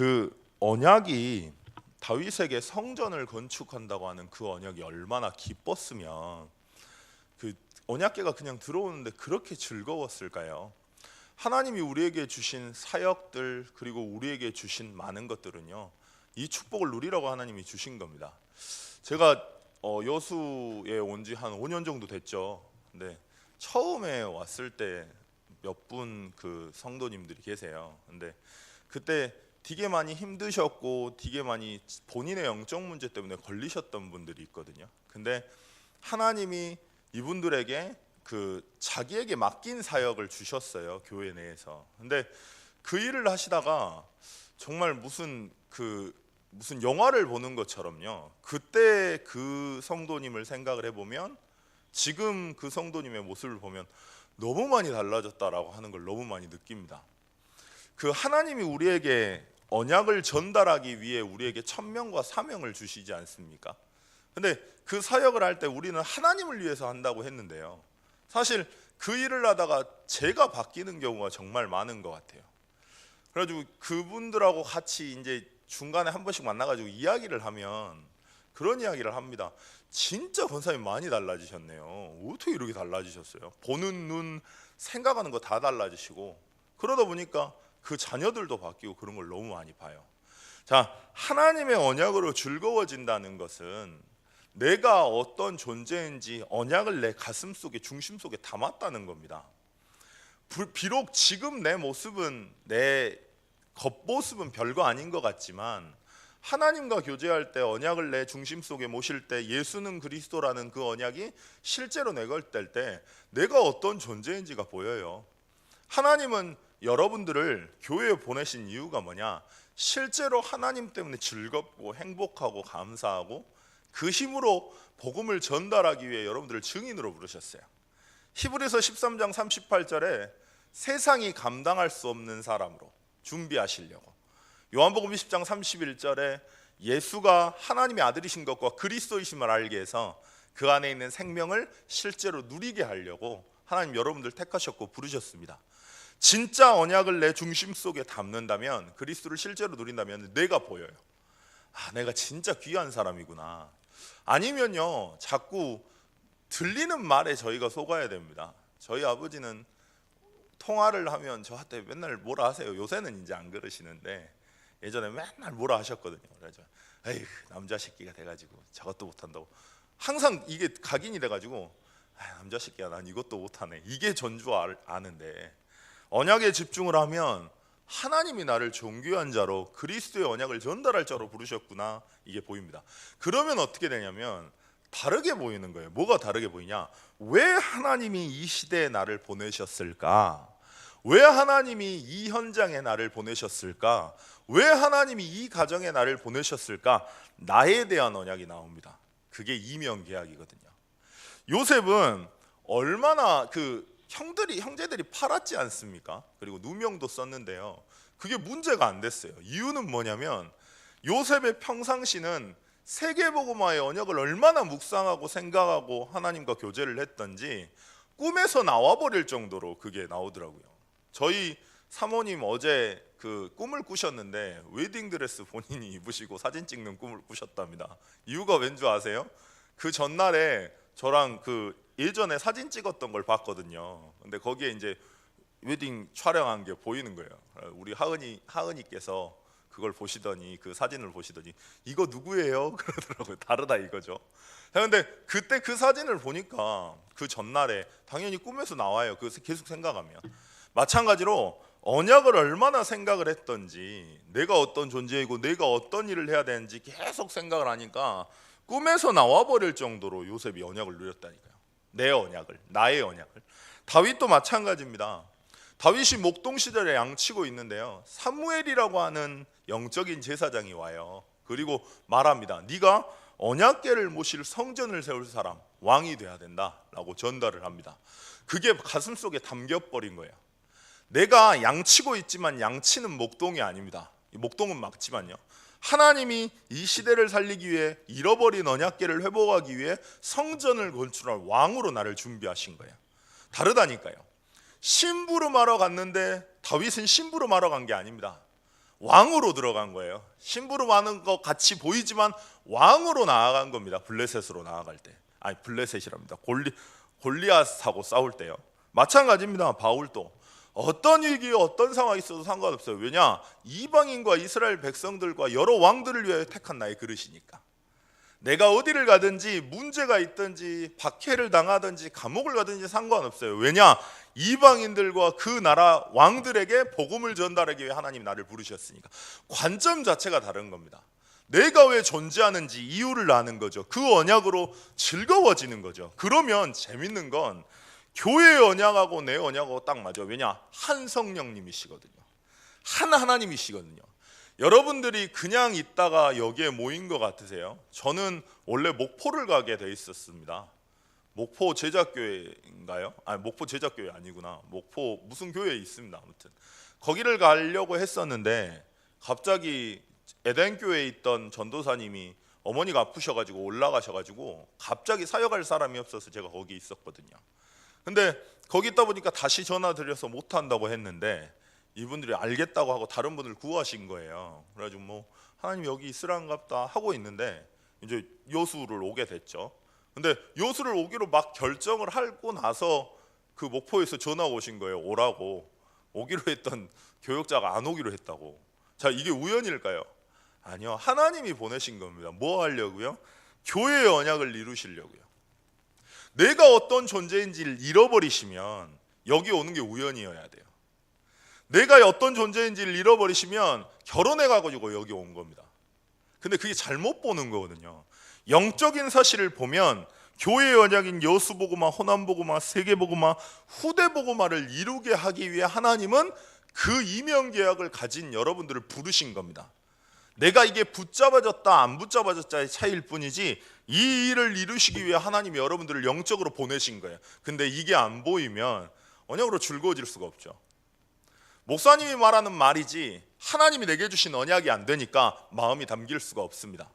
그 언약이 다윗에게 성전을 건축한다고 하는 그 언약이 얼마나 기뻤으면 그 언약궤가 그냥 들어오는데 그렇게 즐거웠을까요? 하나님이 우리에게 주신 사역들 그리고 우리에게 주신 많은 것들은요, 이 축복을 누리라고 하나님이 주신 겁니다. 제가 여수에 온 지 한 5년 정도 됐죠. 근데 처음에 왔을 때 몇 분 그 성도님들이 계세요. 근데 그때 되게 많이 힘드셨고 되게 많이 본인의 영적 문제 때문에 걸리셨던 분들이 있거든요. 근데 하나님이 이분들에게 그 자기에게 맡긴 사역을 주셨어요, 교회 내에서. 근데 그 일을 하시다가 정말 무슨 영화를 보는 것처럼요, 그때 그 성도님을 생각을 해보면 지금 그 성도님의 모습을 보면 너무 많이 달라졌다라고 하는 걸 너무 많이 느낍니다. 그 하나님이 우리에게 언약을 전달하기 위해 우리에게 천명과 사명을 주시지 않습니까? 근데 그 사역을 할 때 우리는 하나님을 위해서 한다고 했는데요, 사실 그 일을 하다가 제가 바뀌는 경우가 정말 많은 것 같아요. 그래가지고 그분들하고 같이 이제 중간에 한 번씩 만나가지고 이야기를 하면 그런 이야기를 합니다. 진짜 권사님 많이 달라지셨네요. 어떻게 이렇게 달라지셨어요? 보는 눈, 생각하는 거 다 달라지시고, 그러다 보니까 그 자녀들도 바뀌고 그런 걸 너무 많이 봐요. 자, 하나님의 언약으로 즐거워진다는 것은 내가 어떤 존재인지 언약을 내 가슴 속에, 중심 속에 담았다는 겁니다. 비록 지금 내 모습은, 내 겉모습은 별거 아닌 것 같지만 하나님과 교제할 때, 언약을 내 중심 속에 모실 때, 예수는 그리스도라는 그 언약이 실제로 내 걸 뗄 때 내가 어떤 존재인지가 보여요. 하나님은 여러분들을 교회에 보내신 이유가 뭐냐? 실제로 하나님 때문에 즐겁고 행복하고 감사하고 그 힘으로 복음을 전달하기 위해 여러분들을 증인으로 부르셨어요. 히브리서 13장 38절에 세상이 감당할 수 없는 사람으로 준비하시려고, 요한복음 20장 31절에 예수가 하나님의 아들이신 것과 그리스도이심을 알게 해서 그 안에 있는 생명을 실제로 누리게 하려고 하나님 여러분들 택하셨고 부르셨습니다. 진짜 언약을 내 중심 속에 담는다면, 그리스도를 실제로 누린다면 내가 보여요. 아, 내가 진짜 귀한 사람이구나. 아니면요, 자꾸 들리는 말에 저희가 속아야 됩니다. 저희 아버지는 통화를 하면 저한테 맨날 뭐라 하세요. 요새는 이제 안 그러시는데 예전에 맨날 뭐라 하셨거든요. 그래서 에이, 남자 새끼가 돼가지고 저것도 못한다고 항상 이게 각인이 돼가지고, 남자 새끼야, 난 이것도 못하네, 이게 전주 아는데, 언약에 집중을 하면 하나님이 나를 존귀한 자로, 그리스도의 언약을 전달할 자로 부르셨구나, 이게 보입니다. 그러면 어떻게 되냐면 다르게 보이는 거예요. 뭐가 다르게 보이냐? 왜 하나님이 이 시대에 나를 보내셨을까? 왜 하나님이 이 현장에 나를 보내셨을까? 왜 하나님이 이 가정에 나를 보내셨을까? 나에 대한 언약이 나옵니다. 그게 이명계약이거든요. 요셉은 얼마나 형제들이 팔았지 않습니까? 그리고 누명도 썼는데요, 그게 문제가 안 됐어요. 이유는 뭐냐면 요셉의 평상시는 세계복음화의 언약을 얼마나 묵상하고 생각하고 하나님과 교제를 했던지 꿈에서 나와버릴 정도로 그게 나오더라고요. 저희 사모님 어제 그 꿈을 꾸셨는데 웨딩드레스 본인이 입으시고 사진 찍는 꿈을 꾸셨답니다. 이유가 왠 줄 아세요? 그 전날에 저랑 그 예전에 사진 찍었던 걸 봤거든요. 근데 거기에 이제 웨딩 촬영한 게 보이는 거예요. 우리 하은이께서 그걸 보시더니, 그 사진을 보시더니 이거 누구예요? 그러더라고요. 다르다 이거죠. 그런데 그때 그 사진을 보니까 그 전날에 당연히 꿈에서 나와요. 그래서 계속 생각하면. 마찬가지로 언약을 얼마나 생각을 했던지, 내가 어떤 존재이고 내가 어떤 일을 해야 되는지 계속 생각을 하니까 꿈에서 나와버릴 정도로 요셉이 언약을 누렸다니까요. 내 언약을, 나의 언약을. 다윗도 마찬가지입니다. 다윗이 목동 시절에 양치고 있는데요, 사무엘이라고 하는 영적인 제사장이 와요. 그리고 말합니다. 네가 언약궤를 모실 성전을 세울 사람, 왕이 돼야 된다라고 전달을 합니다. 그게 가슴속에 담겨버린 거예요. 내가 양치고 있지만 양치는 목동이 아닙니다. 목동은 막지만요, 하나님이 이 시대를 살리기 위해 잃어버린 언약궤를 회복하기 위해 성전을 건축할 왕으로 나를 준비하신 거예요. 다르다니까요. 심부름하러 갔는데 다윗은 심부름하러 간 게 아닙니다. 왕으로 들어간 거예요. 심부름하는 것 같이 보이지만 왕으로 나아간 겁니다. 블레셋으로 나아갈 때. 아니 블레셋이랍니다. 골리앗하고 싸울 때요. 마찬가지입니다. 바울도 어떤 위기 어떤 상황이 있어도 상관없어요. 왜냐? 이방인과 이스라엘 백성들과 여러 왕들을 위해 택한 나의 그릇이니까. 내가 어디를 가든지 문제가 있든지 박해를 당하든지 감옥을 가든지 상관없어요. 왜냐? 이방인들과 그 나라 왕들에게 복음을 전달하기 위해 하나님이 나를 부르셨으니까. 관점 자체가 다른 겁니다. 내가 왜 존재하는지 이유를 아는 거죠. 그 언약으로 즐거워지는 거죠. 그러면 재밌는 건 교회의 언약하고 내 언약하고 딱 맞아. 왜냐? 한 성령님이시거든요. 한 하나님이시거든요. 여러분들이 그냥 있다가 여기에 모인 것 같으세요? 저는 원래 목포를 가게 돼 있었습니다. 목포 제자교회인가요? 아니 목포 제자교회 아니구나. 목포 무슨 교회에 있습니다. 아무튼 거기를 가려고 했었는데 갑자기 에덴교회에 있던 전도사님이 어머니가 아프셔가지고 올라가셔가지고 갑자기 사역할 사람이 없어서 제가 거기 있었거든요. 근데 거기 있다 보니까 다시 전화 드려서 못한다고 했는데 이분들이 알겠다고 하고 다른 분을 구하신 거예요. 그래가지고 뭐 하나님 여기 있으란갑다 하고 있는데 이제 여수를 오게 됐죠. 근데 여수를 오기로 막 결정을 하고 나서 그 목포에서 전화 오신 거예요. 오라고. 오기로 했던 교역자가 안 오기로 했다고. 자, 이게 우연일까요? 아니요. 하나님이 보내신 겁니다. 뭐 하려고요? 교회의 언약을 이루시려고요. 내가 어떤 존재인지를 잃어버리시면 여기 오는 게 우연이어야 돼요. 내가 어떤 존재인지를 잃어버리시면 결혼해가지고 여기 온 겁니다. 근데 그게 잘못 보는 거거든요. 영적인 사실을 보면 교회의 언약인 여수복음화, 호남복음화, 세계복음화, 후대복음화를 이루게 하기 위해 하나님은 그 이명계약을 가진 여러분들을 부르신 겁니다. 내가 이게 붙잡아졌다 안 붙잡아졌다의 차이일 뿐이지 이 일을 이루시기 위해 하나님이 여러분들을 영적으로 보내신 거예요. 근데 이게 안 보이면 언약으로 즐거워질 수가 없죠. 목사님이 말하는 말이지 하나님이 내게 주신 언약이 안 되니까 마음이 담길 수가 없습니다.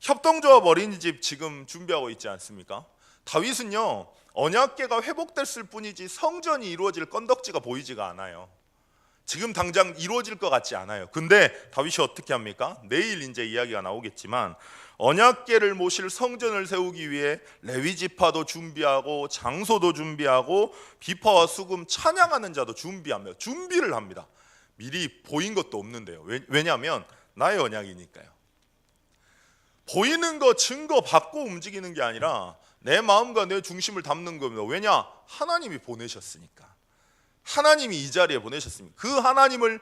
협동조합 어린이집 지금 준비하고 있지 않습니까? 다윗은요 언약궤가 회복됐을 뿐이지 성전이 이루어질 건덕지가 보이지가 않아요. 지금 당장 이루어질 것 같지 않아요. 근데 다윗이 어떻게 합니까? 내일 이제 이야기가 나오겠지만 언약궤를 모실 성전을 세우기 위해 레위 지파도 준비하고 장소도 준비하고 비파와 수금 찬양하는 자도 준비하며 준비를 합니다. 미리 보인 것도 없는데요. 왜냐하면 나의 언약이니까요. 보이는 거 증거 받고 움직이는 게 아니라 내 마음과 내 중심을 담는 겁니다. 왜냐? 하나님이 보내셨으니까. 하나님이 이 자리에 보내셨습니다. 그 하나님을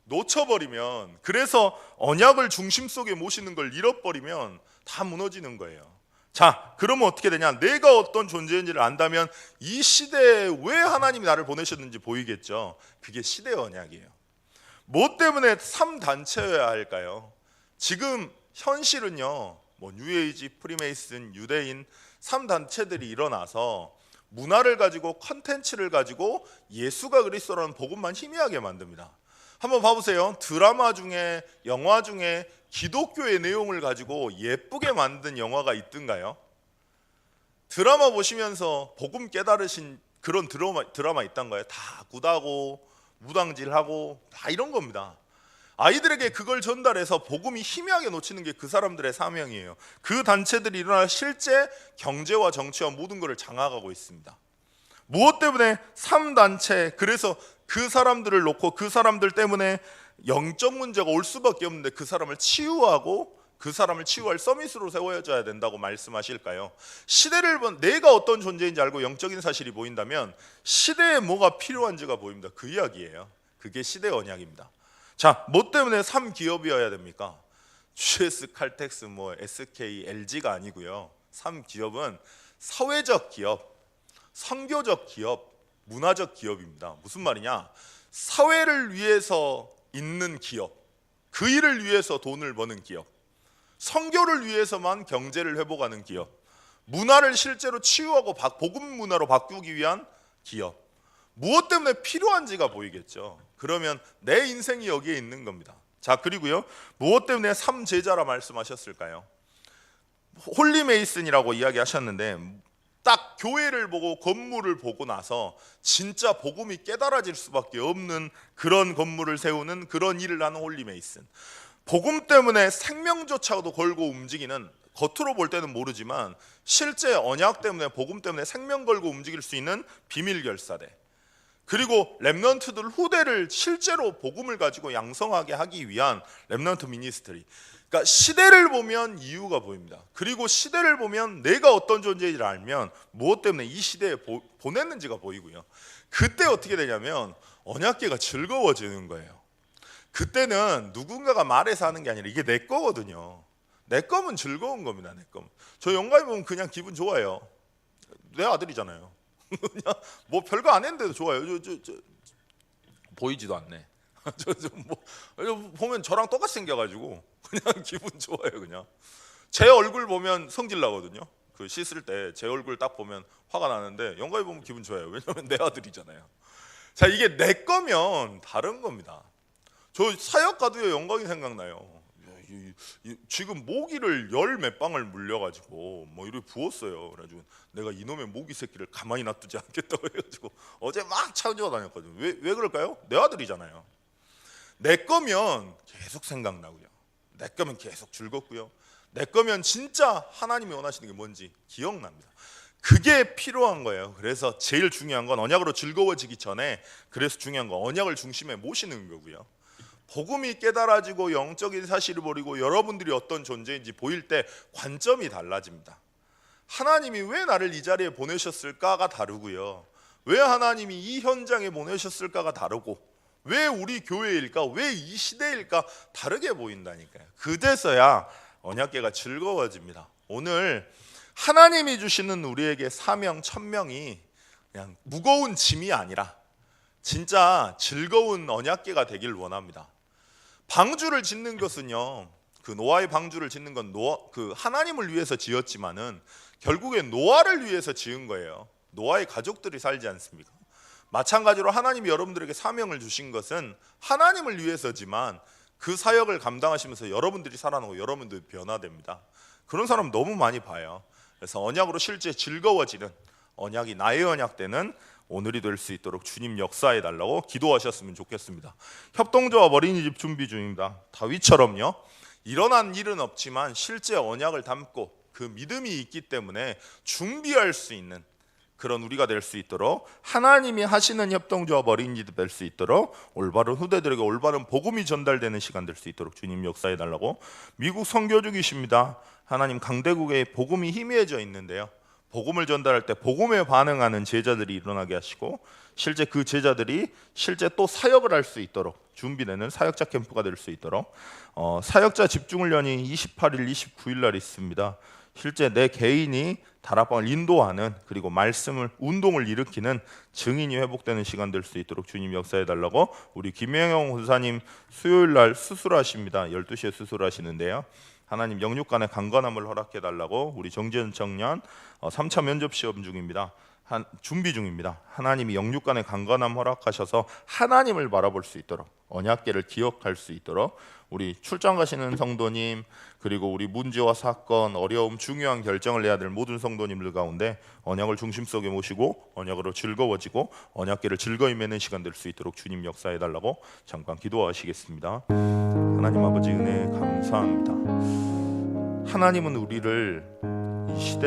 놓쳐버리면, 그래서 언약을 중심 속에 모시는 걸 잃어버리면 다 무너지는 거예요. 자, 그러면 어떻게 되냐? 내가 어떤 존재인지를 안다면 이 시대에 왜 하나님이 나를 보내셨는지 보이겠죠. 그게 시대의 언약이에요. 뭐 때문에 3단체여야 할까요? 지금 현실은요, 뭐 뉴에이지, 프리메이슨, 유대인 3단체들이 일어나서 문화를 가지고 컨텐츠를 가지고 예수가 그리스도라는 복음만 희미하게 만듭니다. 한번 봐보세요. 드라마 중에, 영화 중에 기독교의 내용을 가지고 예쁘게 만든 영화가 있던가요? 드라마 보시면서 복음 깨달으신 그런 드라마 있던가요? 다 굿하고 무당질하고 다 이런 겁니다. 아이들에게 그걸 전달해서 복음이 희미하게 놓치는 게 그 사람들의 사명이에요. 그 단체들이 일어나 실제 경제와 정치와 모든 것을 장악하고 있습니다. 무엇 때문에 3단체, 그래서 그 사람들을 놓고 그 사람들 때문에 영적 문제가 올 수밖에 없는데 그 사람을 치유하고 그 사람을 치유할 서밋으로 세워져야 된다고 말씀하실까요? 시대를 본 내가 어떤 존재인지 알고 영적인 사실이 보인다면 시대에 뭐가 필요한지가 보입니다. 그 이야기예요. 그게 시대의 언약입니다. 자, 뭐 때문에 3기업이어야 됩니까? GS, 칼텍스, 뭐 SK, LG가 아니고요. 3기업은 사회적 기업, 선교적 기업, 문화적 기업입니다. 무슨 말이냐? 사회를 위해서 있는 기업, 그 일을 위해서 돈을 버는 기업, 선교를 위해서만 경제를 회복하는 기업, 문화를 실제로 치유하고 복음 문화로 바꾸기 위한 기업. 무엇 때문에 필요한지가 보이겠죠. 그러면 내 인생이 여기에 있는 겁니다. 자, 그리고요, 무엇 때문에 3제자라 말씀하셨을까요? 홀리 메이슨이라고 이야기하셨는데 딱 교회를 보고 건물을 보고 나서 진짜 복음이 깨달아질 수밖에 없는 그런 건물을 세우는 그런 일을 하는 홀리 메이슨. 복음 때문에 생명조차도 걸고 움직이는, 겉으로 볼 때는 모르지만 실제 언약 때문에, 복음 때문에 생명 걸고 움직일 수 있는 비밀 결사대, 그리고 렘넌트들 후대를 실제로 복음을 가지고 양성하게 하기 위한 렘넌트 미니스트리. 그러니까 시대를 보면 이유가 보입니다. 그리고 시대를 보면 내가 어떤 존재인지를 알면 무엇 때문에 이 시대에 보냈는지가 보이고요. 그때 어떻게 되냐면 언약궤가 즐거워지는 거예요. 그때는 누군가가 말해서 하는 게 아니라 이게 내 거거든요. 내 거면 즐거운 겁니다. 내 거면. 저 영감이 보면 그냥 기분 좋아요. 내 아들이잖아요. 그냥 뭐 별거 안 했는데도 좋아요. 보이지도 않네. 보면 저랑 똑같이 생겨가지고 그냥 기분 좋아요. 그냥 제 얼굴 보면 성질 나거든요. 그 씻을 때 제 얼굴 딱 보면 화가 나는데 영감이 보면 기분 좋아요. 왜냐면 내 아들이잖아요. 자, 이게 내 거면 다른 겁니다. 저 사역 가도요 영광이 생각나요. 지금 모기를 열 몇 방울 물려가지고 뭐 이렇게 부었어요. 그래가지고 내가 이놈의 모기 새끼를 가만히 놔두지 않겠다고 해가지고 어제 막 찾아와 다녔거든요. 왜 그럴까요? 내 아들이잖아요. 내 거면 계속 생각나고요. 내 거면 계속 즐겁고요. 내 거면 진짜 하나님이 원하시는 게 뭔지 기억납니다. 그게 필요한 거예요. 그래서 제일 중요한 건 언약으로 즐거워지기 전에, 그래서 중요한 건 언약을 중심에 모시는 거고요. 복음이 깨달아지고 영적인 사실을 버리고 여러분들이 어떤 존재인지 보일 때 관점이 달라집니다. 하나님이 왜 나를 이 자리에 보내셨을까가 다르고요. 왜 하나님이 이 현장에 보내셨을까가 다르고, 왜 우리 교회일까, 왜 이 시대일까 다르게 보인다니까요. 그제서야 언약궤가 즐거워집니다. 오늘 하나님이 주시는 우리에게 사명, 천명이 그냥 무거운 짐이 아니라 진짜 즐거운 언약궤가 되길 원합니다. 방주를 짓는 것은요, 그 노아의 방주를 짓는 건 그 하나님을 위해서 지었지만은 결국에 노아를 위해서 지은 거예요. 노아의 가족들이 살지 않습니까? 마찬가지로 하나님이 여러분들에게 사명을 주신 것은 하나님을 위해서지만 그 사역을 감당하시면서 여러분들이 살아나고 여러분들이 변화됩니다. 그런 사람 너무 많이 봐요. 그래서 언약으로 실제 즐거워지는, 언약이 나의 언약 되는 오늘이 될 수 있도록 주님 역사해 달라고 기도하셨으면 좋겠습니다. 협동조합 어린이집 준비 중입니다. 다윗처럼요, 일어난 일은 없지만 실제 언약을 담고 그 믿음이 있기 때문에 준비할 수 있는 그런 우리가 될 수 있도록, 하나님이 하시는 협동조합 어린이집 될 수 있도록, 올바른 후대들에게 올바른 복음이 전달되는 시간 될 수 있도록 주님 역사해 달라고. 미국 선교주기십니다. 하나님 강대국에 복음이 희미해져 있는데요, 복음을 전달할 때 복음에 반응하는 제자들이 일어나게 하시고, 실제 그 제자들이 실제 또 사역을 할 수 있도록 준비되는 사역자 캠프가 될 수 있도록 사역자 집중훈련이 28일, 29일 날 있습니다. 실제 내 개인이 다락방을 인도하는, 그리고 말씀을, 운동을 일으키는 증인이 회복되는 시간 될 수 있도록 주님 역사해 달라고. 우리 김영영 권사님 수요일 날 수술하십니다. 12시에 수술하시는데요, 하나님 영육간의 강건함을 허락해 달라고. 우리 정지현 청년 3차 면접 시험 중입니다. 준비 중입니다. 하나님이 영육간의 강건함 허락하셔서 하나님을 바라볼 수 있도록, 언약궤를 기억할 수 있도록. 우리 출장 가시는 성도님, 그리고 우리 문제와 사건, 어려움, 중요한 결정을 해야 될 모든 성도님들 가운데 언약을 중심 속에 모시고 언약으로 즐거워지고 언약궤를 즐거이 매는 시간 될 수 있도록 주님 역사해 달라고 잠깐 기도하시겠습니다. 하나님 아버지 은혜 감사합니다. 하나님은 우리를 이 시대